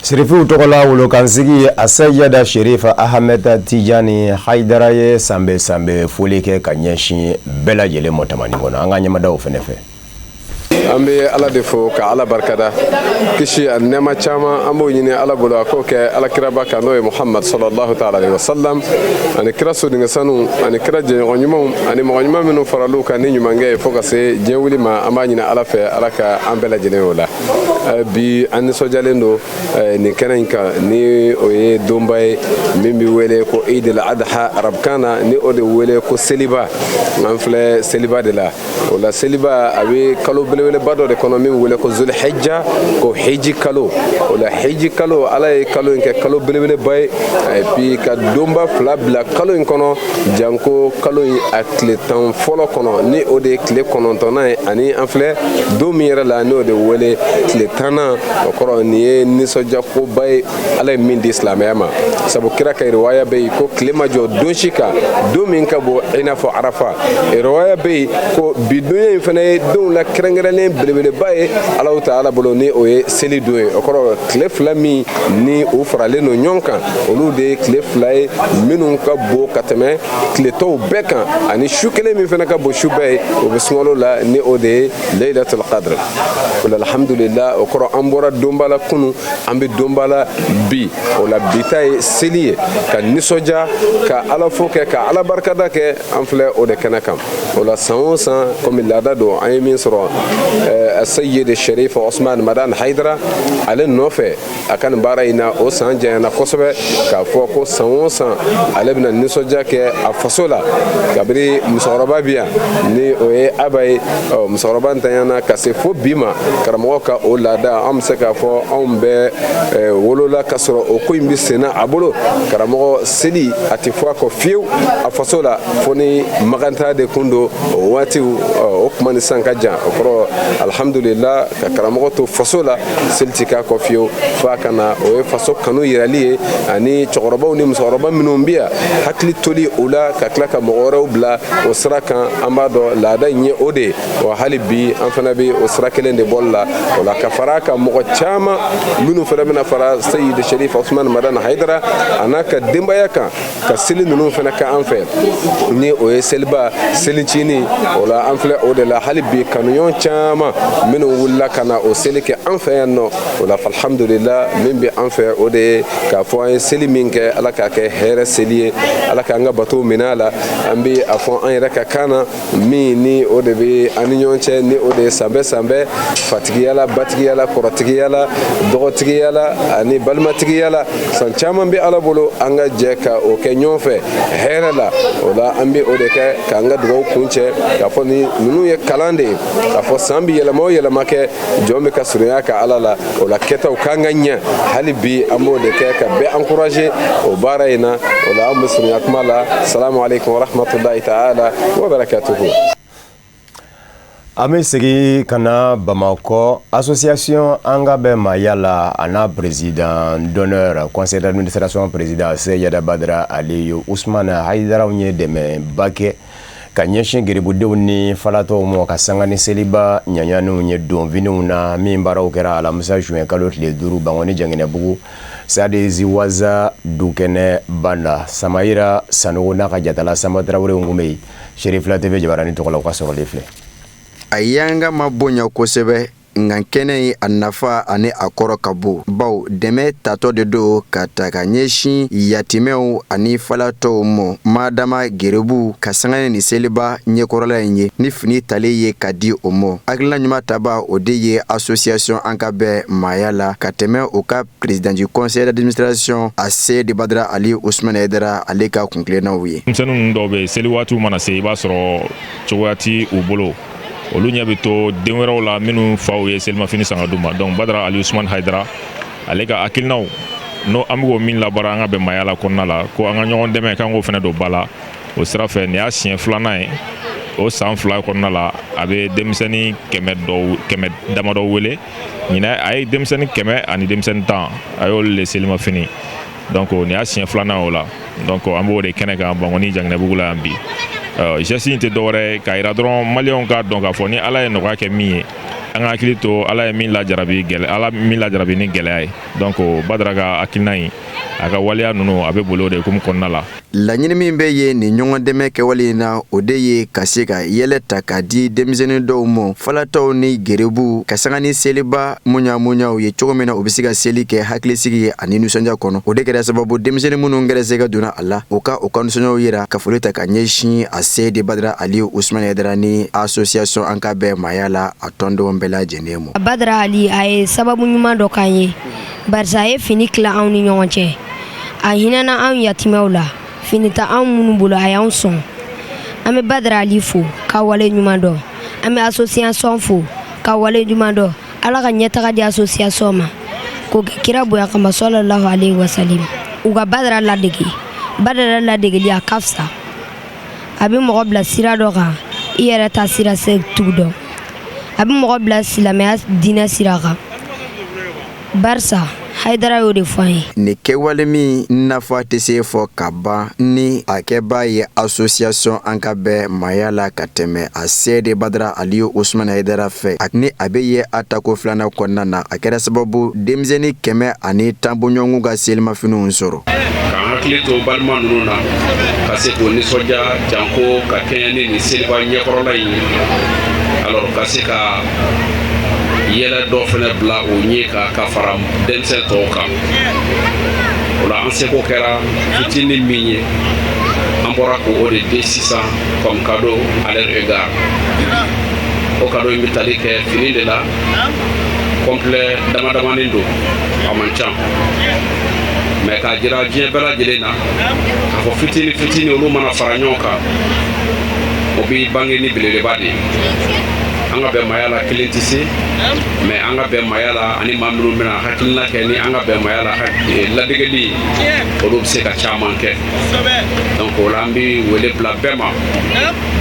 Sherifu tɔgɔla wolokansigi Asayida Sherifa Ahmed Tijani Hayidara ye sanbe foli kɛ ka ɲɛsin bɛɛ lajɛlen mɔ tamani kɔnɔ an ka ɲɛmadaw fɛnɛ fɛ. An bɛ Ala de fo ka Ala barikada kisi a nɛɛma caman an b'o ɲini Ala bolo a k'o kɛ alakiraba kan n'o ye Muhammad sallallahu ta'ala alaihi wasallam ani kira sodenke sanu ani kira jɛɲɔgɔn ɲumanw ani mɔgɔ ɲuman minnu faral'u kan ni ɲumankɛ ye fo ka se diɲɛ wuli ma an b'a ɲini Ala fɛ Ala ka an bɛɛ lajɛlen o la bi an nisɔndiyalen don nin kɛnɛ in kan ni o ye donba ye min bɛ wele ko Eid al-Adha arabukan na ni o de wele ko seliba an filɛ seliba de la o la seliba a bɛ kalo belebeleba dɔ de kɔnɔ min wele ko Zulhijja ko hiji kalo o la hiji kalo Ala ye kalo in kɛ kalo belebeleba ye et puis ka donba fila bila kalo in kɔnɔ janko kalo in a tile 10 fɔlɔ kɔnɔ ni o de ye tile 9nan ye ani an filɛ don min yɛrɛ la ni o de wele tile 10nan o kɔrɔ nin ye nisɔndiya koba ye Ala ye min di silamɛya ma sabu kira ka riwaya bɛ yen ko tile ma jɔ don si kan don min ka bɔ i n'a fɔ Arafa riwaya bɛ yen ko bi donya in fana ye don la kɛrɛnkɛrɛnnen belebeleba ye Alahu Ta'ala bolo ni o ye seli don ye o kɔrɔ tile fila min ni o faralen don ɲɔgɔn kan olu de ye tile fila ye minnu ka bon ka tɛmɛ tile tɔw bɛɛ kan ani su kelen min fana ka bon su bɛɛ ye o bɛ sunkalo la ni o de ye Laylatul Qadr o la alhamdulillah o kɔrɔ an bɔra donba la kunu an bɛ donba la bi o la bi ta ye seli ye ka nisɔndiya ka Ala fo kɛ ka Ala barikada kɛ an filɛ o de kɛnɛ kan o la san o san komi laada don an ye min sɔrɔ Sayyid Sherif Usmane Madani Hayidara ale nɔfɛ a ka nin baara in na o san janyana kosɛbɛ k'a fɔ ko san o san ale bɛna nisɔndiya kɛ a faso la kabiri musokɔrɔba bi yan ni o ye aba ye musokɔrɔba ntanyana ka se fo bi ma karamɔgɔ ka o laada an bɛ se k'a fɔ anw bɛɛ wolola ka sɔrɔ o ko in bɛ senna a bolo karamɔgɔ seli a tɛ fɔ a kɔ fiyewu a faso la fo ni maganta de kun don o waatiw o kuma ni san ka jan o kɔrɔ alhamdulillah ka karamɔgɔ to faso la seli tɛ k'a kɔ fiyewu f'a ka na o ye faso kanu yirali ye ani cɛkɔrɔbaw ni musokɔrɔba minnu bɛ yan hakili toli o la ka tila ka mɔgɔ wɛrɛw bila o sira kan an b'a dɔn laada in ye o de ye wa hali bi an fana bɛ o sira kelen de bɔli la o la ka fara a kan mɔgɔ caman minnu fana bɛna fara Sayyid Sherif Usmane Madani Hayidara a n'a ka denbaya kan ka seli ninnu fana kɛ an fɛ ni o ye seliba selicini o la an filɛ o de la hali bi kanuɲɔgɔn caman minnu wulila ka na o seli kɛ an fɛ yan nɔ o la alhamdulillah min bɛ an fɛ o de ye k'a fɔ an ye seli min kɛ Ala k'a kɛ hɛrɛ seli ye Ala k'an ka batow minɛ a la an bɛ a fɔ an yɛrɛ ka kan na min ni o de bɛ an ni ɲɔgɔn cɛ ni o de ye sanbɛ fatigiya la batigiya la kɔrɔtigiya la dɔgɔtigiya la ani balimatigiya la san caman bɛ Ala bolo an ka jɛ ka o kɛ ɲɔgɔn fɛ hɛrɛ la o la an bɛ o de kɛ k'an ka dugawu kun cɛ k'a fɔ ni ninnu ye kalan de ye k'a fɔ san bɛ yɛlɛma o yɛlɛma kɛ jɔn bɛ ka surunya ka Ala la o la kɛtaw k'an ka ɲɛ hali bi an b'o de kɛ ka bɛɛ encourager o baara in na o la an bɛ surunya kuma la salamu alaikum wa rahmatullahi ta'ala wa barakatuhu. Ame segi kana Bamako association anga be mayala ana président d'honneur conseil d'administration président Seyada Badra Aliyu Ousmane Haidara unye deme bake kanyeshin giribudew ni falato mo kasangani seliba nyanyanu nye don vinuna mimbara ukera ala musa juin kalot le duru bangoni jangene bugu sade ziwaza dukene banda samaira sanona kajatala samatra wure ngumei Sheriff la TV jabarani tokola kwaso lefle ayanga mabonya kosebe ngankene anafa ane akoro kabo baw deme tato de do kataka nyeshi yatimeu ani falato mo madama gerebu kasangane ni seliba nyekorola yenye ni fini tale ye kadi omo agla nyuma taba odeye association ankabe mayala kateme oka président du conseil d'administration AC de Badra Ali Ousmane Haidara aleka conclure na wi msenu ndobe seliwatu mana se basro chowati ubolo olunya beto denweraw la minu faw ye selma fini sanga duma donc Badra Ali Ousmane Haidara alega akilnaw no amgo min la baranga be mayala konna la ko anga nyon deme kango fene do bala o sera fe ni asien flana o san fla konna la abe demseni kemet damado wele nyina ay demseni keme ani demseni tan ayol le selma fini donc ni asien flana ola donc ambo de kenega bangoni jangne bugula ambi jesi inte dore kaira dron malion ka donc afoni ala no ka ke mi anga akilito ala min la jarabi gele ala min la jarabi ni gele donc Badraga akilnai aga walia nuno abe bolo de kum konnala la nyini min be ye ni nyongo deme ke walina odeye kasika yele takadi demzeni do mo falato ni gerebu kasangani seliba munya ye chogomena obisiga selike haklisigi aninu sanja kono odekere sababu demzeni munu ngere sega duna alla oka nusonyo yira kafoleta kanyeshi ase de Badra Ali Ousmane Haidara ni association ankabe mayala atondo mbela jenemo Badra Ali ay sababu nyuma do kanye barsa e fini kla awni nyonche a hinana an yatimewla finita an munu bolo a y'an sɔn an bɛ Badra Ali fo ka wale ɲuman dɔ an bɛ association fo ka wale ɲuman dɔ ala ka ɲɛtaga di association ma ko kira bonya kama sallallahu alaihi wasallam u ka Badra ladegeli a ka fisa a bɛ mɔgɔ bila sira dɔ kan i yɛrɛ ta sira se tugu dɔn a bɛ mɔgɔ bila silamɛya diinɛ sira kan barisa Haidara yo de fanye ni kewale mi nafa tese fo kaba ni akeba ye association ankabe mayala kateme ase de Badra Ali Ousmane Haidara fe akni abeye atako flana konna na akera sababu demzeni keme ani tambonyongu ga selma finu nsoro kan hakili to balma nuna kase ko ni soja janko ka kenya ni selba nyekorola yi alors kase ka yela do fana bla o nyeka ka faram dense to ka ola anse ko kera fitini minye ambora ko ode D600 comme cadeau à leur égard o cadeau invitali ke fini de la complet dama nindo amancham mais ka jira bien bela jelena ka fo fitini olu mana faranyoka obi bangeni bilele badi anga be mayala kilintisi mais anga be mayala ani mamru mina hakilna ke ni anga be mayala la degeli odo se ka chaman ke donc olambi wele pla bema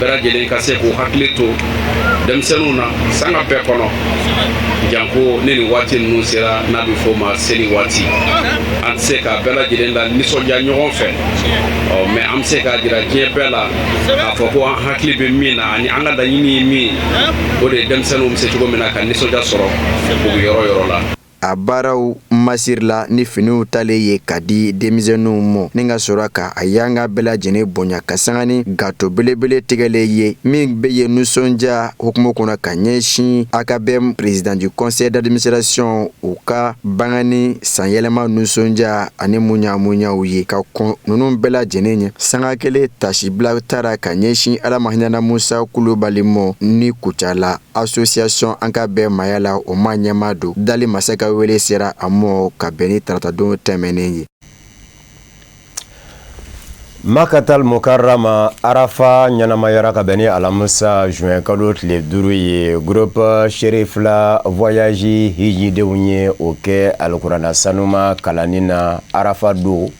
bera jelen ka se ko hakilito dem senuna sanga be kono janko neni wati nu sera na bi foma seni wati an se ka bela jelen la niso ja nyogon fe o mais am se ka dira je bela afo ko hakili be mina ani anga da yini mi ode dem senum se tugo mina kan niso ja soro ko yoro la abaraw masirla ni finu tale ye kadi demizenu mo ninga soraka ayanga bela jene bonya kasangani gato belebele tigele ye min beye nusonja hukumu kuna kanyeshi akabem président du conseil d'administration uka bangani sanyelema nusonja ani munya uye ka nunun bela jene nye sanga kele tashibla tara kanyeshi ala mahinana Musa Kulubalimo ni kuchala association ankabe mayala o manyamado dali masaka wele sera amo kabeni tratado temenenye Makatal Mukarrama Arafa Nyanamayara kabeni alamusa juin kalot le duru ye groupe Sheriff la voyage hiji de unye oke alkurana sanuma kalanina Arafa do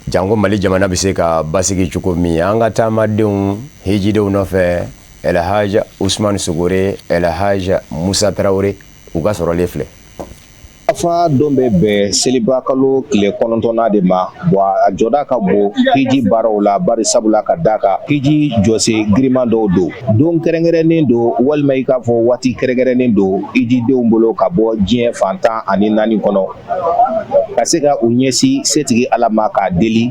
jango mali jamana biseka basiki chukumi anga tama deun hiji de unofe El Hadj Ousmane Sogore, El Hadj Moussa Traoré u ka sɔrɔlen filɛ. Afa don bɛ bɛn seliba kalo tile 9 de ma a jɔda ka bon hiji baaraw la bari sabula ka d'a kan hiji jɔsen giriman dɔw don don kɛrɛnkɛrɛnnen don walima i k'a fɔ waati kɛrɛnkɛrɛnnen don hijidenw bolo ka bɔ diɲɛ fantan ani 4 kɔnɔ ka se ka u ɲɛsin setigi Ala ma k'a deli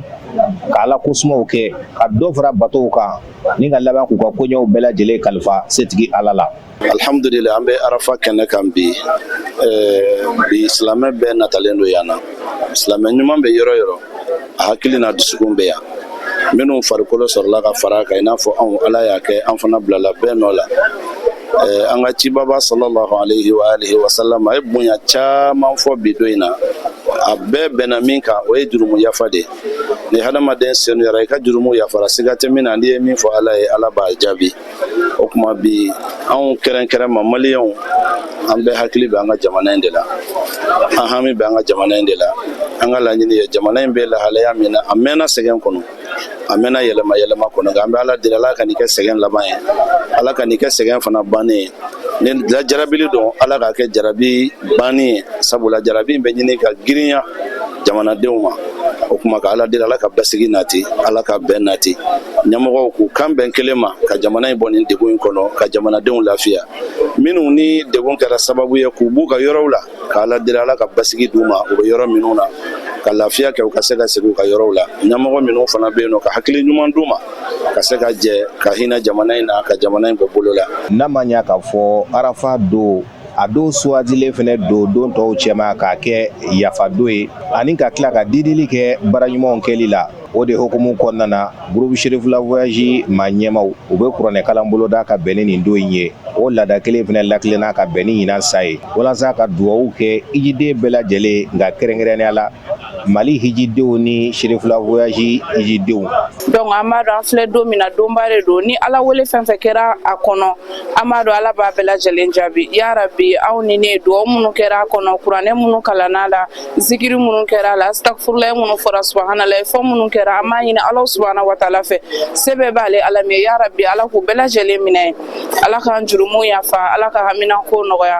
ka Ala kosumaw kɛ ka dɔ fara batow kan ni ka laban k'u ka koɲɛw bɛɛ lajɛlen kalifa setigi Ala la. Alhamdulillah, an bɛ arafa kɛnɛ kan bi silamɛ bɛɛ natalen don yan na silamɛ ɲuman bɛ yɔrɔ yɔrɔ a hakili n'a dusukun bɛ yan minnu farikolo sɔrɔla ka fara kan i n'a fɔ anw Ala y'a kɛ an fana bilala bɛɛ nɔ la an ka cibaba sallallahu alaihi wa alihi wa sallam a ye bonya caman fɔ bi don in na a bɛɛ bɛnna min kan o ye jurumu yafa de ni hadamaden senuyara i ka jurumu yafara siga tɛ min na n'i ye min fɔ Ala ye Ala b'a jaabi o kuma bi anw kɛrɛnkɛrɛn ma maliyɛnw an bɛ hakili bɛ an ka jamana in de la an hami bɛ an ka jamana in de la an ka laɲini ye jamana in bɛ lahalaya min na a mɛnna sɛgɛn kɔnɔ a mɛnna yɛlɛma kɔnɔ nka an bɛ Ala deli Ala ka nin kɛ sɛgɛn laban ye Ala ka nin kɛ sɛgɛn fana bannen ye ni jarabili don Ala ka kɛ jarabi bannen ye sabula jarabi in bɛ ɲini ka girinya jamanadenw ma o kuma ka Ala deli Ala ka basigi nati Ala ka bɛn nati ɲɛmɔgɔw k'u kan bɛn kelen ma ka jamana in bɔ nin degun in kɔnɔ ka jamanadenw lafiya minnu ni degun kɛra sababu ye k'u b'u ka yɔrɔw la ka Ala deli Ala ka basigi d'u ma u bɛ yɔrɔ minnu na ka lafiya kɛ u ka se ka segin u ka yɔrɔw la ɲɛmɔgɔ minnu fana bɛ yen nɔ ka hakili ɲuman d'u ma ka se ka jɛ ka hinɛ jamana in na ka jamana in bɔ bolo la. N'a ma ɲa k'a fɔ arafa don a don suwadilen fɛnɛ don tɔw cɛma k'a kɛ yafa don ye ani ka tila ka didili kɛ baaraɲumanw kɛli la o de hukumu kɔnɔna na groupe Cherif la Voyage maa ɲɛmaw u bɛ kuranɛ kalan boloda ka bɛn ni nin don in ye o laada kelen fɛnɛ lakilenna ka bɛn ni ɲinan sa ye walasa ka duwawu kɛ hijiden bɛɛ lajɛlen nka kɛrɛnkɛrɛnnenya la Mali hijidenw ni Cherif la Voyage hijidenw. Donc an b'a dɔn an filɛ don min na donba de don ni Ala wele fɛn fɛn kɛra a kɔnɔ an b'a dɔn Ala b'a bɛɛ lajɛlen jaabi ya Rabbi aw ni ne duwawu minnu kɛra a kɔnɔ kuranɛ minnu kalanna la zikiri minnu kɛra a la astagfirullah minnu fɔra subhanallah fɔ minnu kɛra an b'a ɲini Ala subhanahu wa taala fɛ se bɛɛ b'ale Ala min ya Rabbi Ala k'u bɛɛ lajɛlen minɛ Ala k'an jurumu yafa Ala ka haminako nɔgɔya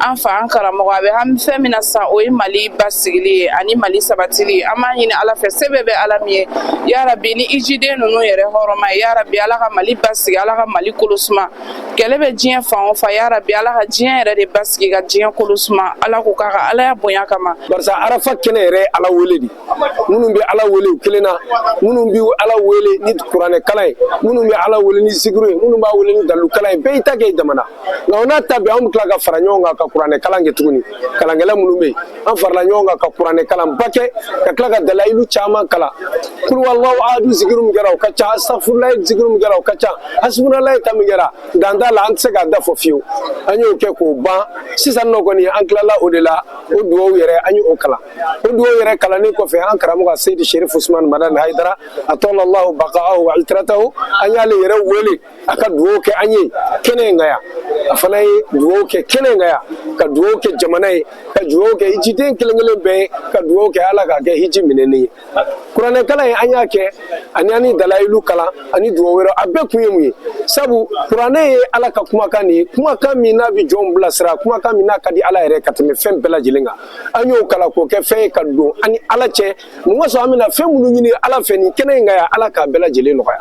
an fa an karamɔgɔ a bɛ hami fɛn min na sisan o ye Mali basigili ye ani Mali sabatili an b'a ɲini Ala fɛ se bɛɛ bɛ Ala min ye ya Rabbi ni hijiden ninnu yɛrɛ hɔrɔma ye ya Rabbi Ala ka Mali basigi Ala ka Mali kolosuma kɛlɛ bɛ diɲɛ fan o fan ya Rabbi Ala ka diɲɛ yɛrɛ de basigi ka diɲɛ kolosuma Ala k'u k'a ka Ala ya bonya kama barisa arafa kɛnɛ yɛrɛ Ala wele de minnu bɛ Ala wele u kelen na minnu bɛ Ala wele ni kuranɛ kalan ye minnu bɛ Ala wele ni zikiri ye minnu b'a wele ni dalilu kalan ye bɛɛ y'i ta kɛ jamana nka o n'a ta bɛɛ an bɛ tila ka fara ɲɔgɔn kan ka kuranɛ kalan kɛ tuguni kalankɛla minnu bɛ yen an farala ɲɔgɔn kan ka kuranɛ kalan ba kɛ ka tila ka dalayilu caman kalan kul wallahu ahadu zikiri min kɛra o ka ca astagfirullah zikiri min kɛra o ka ca hasbunallah ta min kɛra dan t'a la an tɛ se k'a da fɔ fiyewu an y'o kɛ k'o ban sisan nɔ kɔni an tilala o de la o duwawu yɛrɛ an y'o kalan o duwawu yɛrɛ kalannen kɔfɛ an karamɔgɔ Seydi Cherif Ousmane Madani Haidara atɔlallahu baqaahu wa itratahu an y'ale yɛrɛ wele a ka duwawu kɛ an ye kɛnɛ in kan yan a fana ye duwawu kɛ kɛnɛ in kan yan ka duwawu kɛ jamana ye ka duwawu kɛ hijiden kelen kelen bɛɛ ka duwawu kɛ Ala ka kɛ hiji minɛni ye kuranɛ kalan ye an y'a kɛ ani dalayilu kalan ani duwawu wɛrɛ a bɛɛ kun ye mun ye sabu kuranɛ ye Ala ka kumakan de ye kumakan min n'a bɛ jɔnw bilasira kumakan min n'a ka di Ala yɛrɛ ka tɛmɛ fɛn bɛɛ lajɛlen kan an y'o kalan k'o kɛ fɛn ye ka don ani Ala cɛ mun ka sɔrɔ an bɛna fɛn minnu ɲini Ala fɛ nin kɛnɛ in kan yan Ala k'a bɛɛ lajɛlen nɔgɔya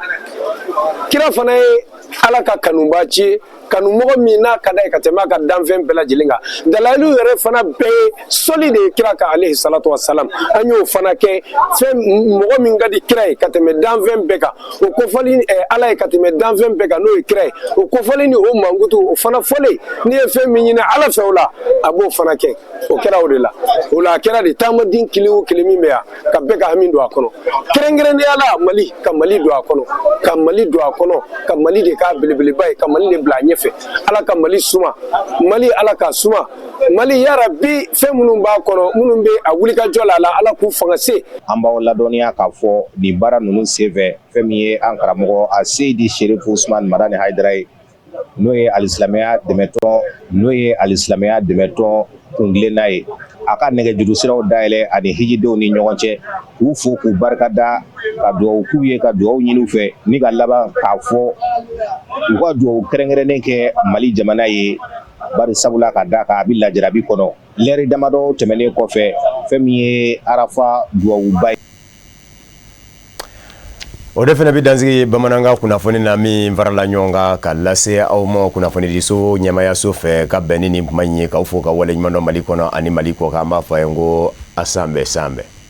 kira fana ye Ala ka kanuba ci ye kanumɔgɔ min n'a ka d'a ye ka tɛmɛ a ka danfɛn bɛɛ lajɛlen kan dalayilu yɛrɛ fana bɛɛ ye sɔli de ye kira kan alehi salatu wasalam an y'o fana kɛ fɛn mɔgɔ min ka di kira ye ka tɛmɛ danfɛn bɛɛ kan o kofɔli Ala ye ka tɛmɛ danfɛn bɛɛ kan n'o ye kira ye o kofɔli ni o mankutu o fana fɔlen n'i ye fɛn min ɲini Ala fɛ o la a b'o fana kɛ o kɛra o de la o la a kɛra de taamaden kelen o kelen min bɛ yan ka bɛɛ ka hami don a kɔnɔ kɛrɛnkɛrɛnnenya la Mali ka Mali don a kɔnɔ ka Mali don a kɔnɔ ka Mali de k'a belebeleba ye ka Mali de bila a ɲɛfɛ Ala ka Mali suma Mali Ala ka suma Mali ya Rabbi fɛn minnu b'a kɔnɔ minnu bɛ a wulikajɔ la Ala k'u fanga se an b'aw ladɔnniya k'a fɔ nin baara ninnu senfɛ fɛn min ye an karamɔgɔ a Seydi Cherif Ousmane Madani Haidara ye n'o ye alisilamɛya dɛmɛtɔn kungilenna ye a ka nɛgɛjuru siraw dayɛlɛ ani hijidenw ni ɲɔgɔn cɛ k'u fo k'u barikada ka duwawu k'u ye ka duwawu ɲini u fɛ ni ka laban k'a fɔ u ka duwawu kɛrɛnkɛrɛnnen kɛ Mali jamana ye bari sabula ka da ka a bi lajarabi kɔnɔ lɛri damadɔ tɛmɛnen kɔfɛ fɛn min ye Arafa duwawuba ye. O de fana bi dansigi bamanankan kunnafoni na min farala ɲɔgɔn kan ka lase aw ma kunnafoni di so ɲɛmayaso fɛ ka bɛn ni nin kuma in ye k'aw fo ka wale ɲuman dɔn Mali kɔnɔ ani Mali kɔ kan an b'a fɔ a ye n ko a san bɛɛ